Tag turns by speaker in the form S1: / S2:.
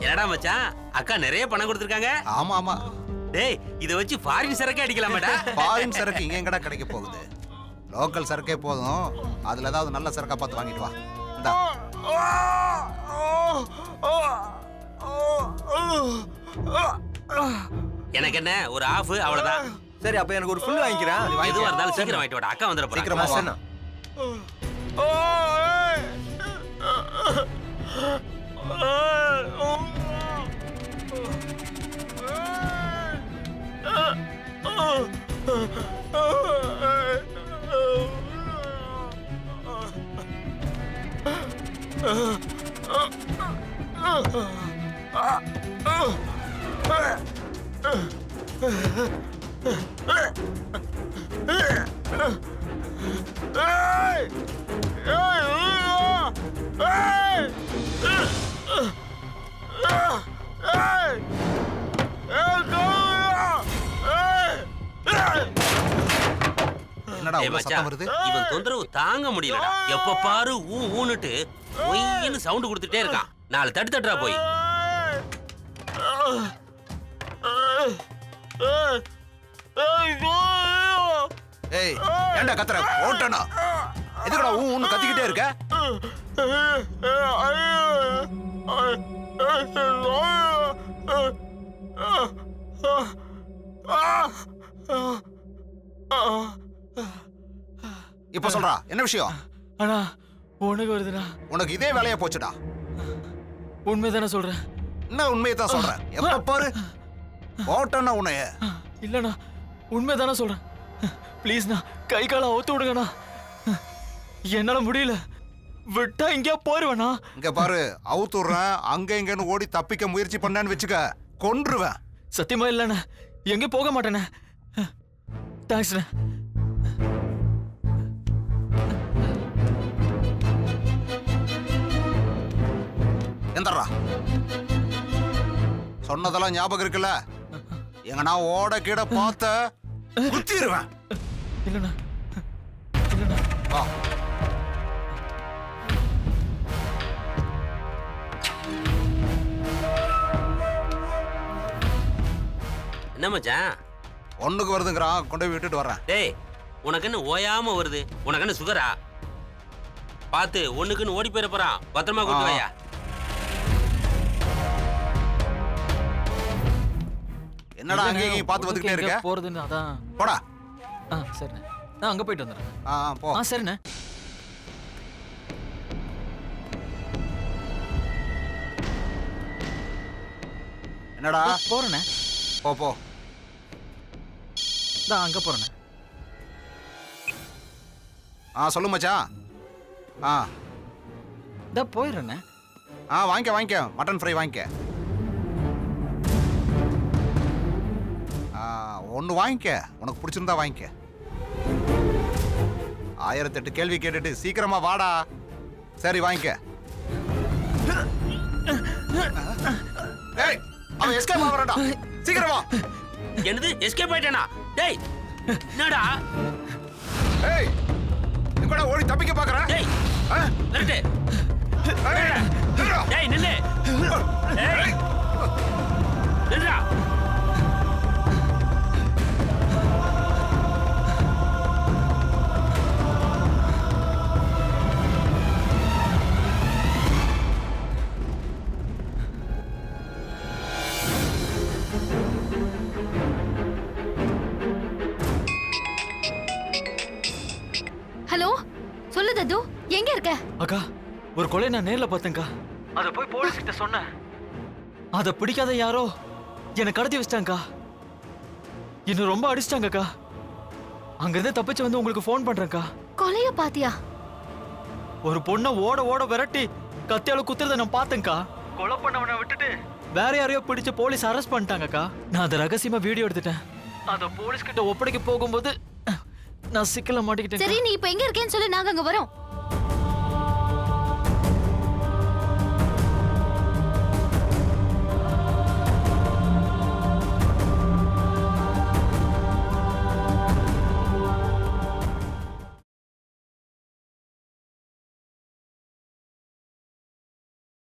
S1: என்னடா மச்சான், அக்கா நிறைய பணம் கொடுத்துருக்காங்க.
S2: ஆமா ஆமா.
S1: டேய், இதை வச்சு ஃபாரின் சரக்கு அடிக்கலாமாடா?
S2: ஃபாரின் சரக்கு இங்க எங்கடா கிடைக்க போகுது? லோக்கல் சரக்கே போதும். அதுல ஏதாவது நல்ல சரக்கா பார்த்து வாங்கிட்டு வா. இந்தா.
S1: எனக்கு என்ன, ஒரு ஆஃப் அவ்வளவுதான்.
S3: சரி, அப்ப எனக்கு ஒரு ஃபுல் வாங்கிக்கிறேன்.
S1: எதுவா இருந்தாலும் சீக்கிரம் வாங்கிட்டு வாடா, அக்கா வந்துட போறா.
S2: சீக்கிரமா வா. என்னடா
S1: ஏய்
S2: உள்ள
S1: மச்சான்,
S2: சத்தம் வருது?
S1: இவன் தொந்தரவு தாங்க முடியலடா. எப்ப பாரு ஊன்னுட்டு ஒய்ன்னு சவுண்ட் கொடுத்துட்டே இருக்கான். நாலு தட்டு தட்டுறா போய்.
S2: ஏய், ஏன்டா கத்துற? ஓட்டனா எதுக்குடா ஊன்னு கத்திக்கிட்டே இருக்க? இப்ப சொல்றா, என்ன விஷயம்?
S4: அண்ணா, உனக்கு வருதுண்ணா.
S2: உனக்கு இதே வேலையா போச்சுடா.
S4: உண்மைதானே சொல்றேன்.
S2: என்ன உண்மையை தான் சொல்றேன். எப்ப பாரு ஓட்டனா உன்னைய.
S4: இல்லண்ணா, உண்மைதானே சொல்றேன். ப்ளீஸ்ண்ணா, கை காலை அவுத்து விடுங்கண்ணா. என்னால முடியல. விட்டா இங்கேயா போயிருவேண்ணா.
S2: இங்க பாரு, அவுத்துடுறேன். அங்க இங்கன்னு ஓடி தப்பிக்க முயற்சி பண்ணேன்னு வச்சுக்க, கொன்றுவேன்.
S4: சத்தியமா இல்லண்ணா, எங்கேயும் போக மாட்டேண்ணே. தேங்க்ஸ்ண்ணே.
S2: எந்தரா சொன்னதெல்லாம் ஞாபகம் இருக்குல்ல? எங்கனா ஓட கீட பார்த்த குத்திடுவேன்.
S4: இல்லண்ணா, இல்லண்ணா.
S2: வா.
S1: என்ன மச்சான்?
S2: ஒண்ணுக்கு வருதுங்கிறான், கொண்டு போய் விட்டுட்டு வர்றேன்.
S1: டேய், உனக்கு என்ன ஓயாம வருது? உனக்கு என்ன சுகரா? பார்த்து ஒண்ணுக்குன்னு ஓடி போயிட போறான். பத்திரமா கூட்டு வாயா.
S2: என்னடா அங்கே இங்கேயும் பார்த்து வந்துகிட்டே இருக்க?
S4: போறதுன்னு அதான்.
S2: போடா.
S4: சரிண்ணே, நான் அங்க போயிட்டு வந்துடுறேன்.
S2: போ.
S4: சரிண்ணே.
S2: என்னடா?
S4: போறேண்ணே.
S2: போ போ.
S4: அங்க போறேண்ணே.
S2: சொல்லு மச்சான்.
S4: போயிடுறேண்ணே.
S2: வாங்கிக்க வாங்கிக்க, மட்டன் ஃப்ரை வாங்கிக்க. ஒன்று வாங்கிக்க, உனக்கு பிடிச்சிருந்தா வாங்கிக்க. 1008 கேள்வி கேட்டுட்டு சீக்கிரமா வாடா. சரி வாங்கிக்க. ஏய், அவன் எஸ்கேப் ஆவறடா. சீக்கிரம் வா.
S1: என்னது எஸ்கேப் ஆயிட்டானா? டேய், என்னடா?
S2: ஏய், எங்கடா ஓடி தப்பிக்க பார்க்கற?
S1: டேய், நிறுத்து. டேய், நில்லு. டேய், நில்லுடா.
S5: ஹலோ, சொல்லு தத்து, எங்க இருக்க?
S4: அக்கா, ஒரு கொலை நான் நேர்ல பார்த்தேன்க்கா. அத போய் போலீஸ் கிட்ட சொன்னேன். அத பிடிக்காத யாரோ என்னை கடத்தி வச்சிட்டாங்கக்கா. இன்னும் ரொம்ப அடிச்சிட்டாங்கக்கா. அங்கிருந்து தப்பிச்சு வந்து உங்களுக்கு ஃபோன் பண்றேன்க்கா.
S5: கொலைய பாத்தியா?
S4: ஒரு பொண்ணை ஓட ஓட விரட்டி கத்தியால குத்துறத நான் பார்த்தேன்க்கா. கொலை பண்ணவனை விட்டுட்டு வேற யாரையோ பிடிச்சு போலீஸ் அரெஸ்ட் பண்ணிட்டாங்கக்கா. நான் அதை ரகசியமா வீடியோ எடுத்துட்டேன். அத போலீஸ் கிட்ட ஒப்படைக்க போகும்போது நான் சிக்கல மாட்டிக்கிட்டேன்.
S5: சரி, நீ இப்ப எங்க இருக்கேன்னு சொல்லு, நாங்க அங்க வரோம்.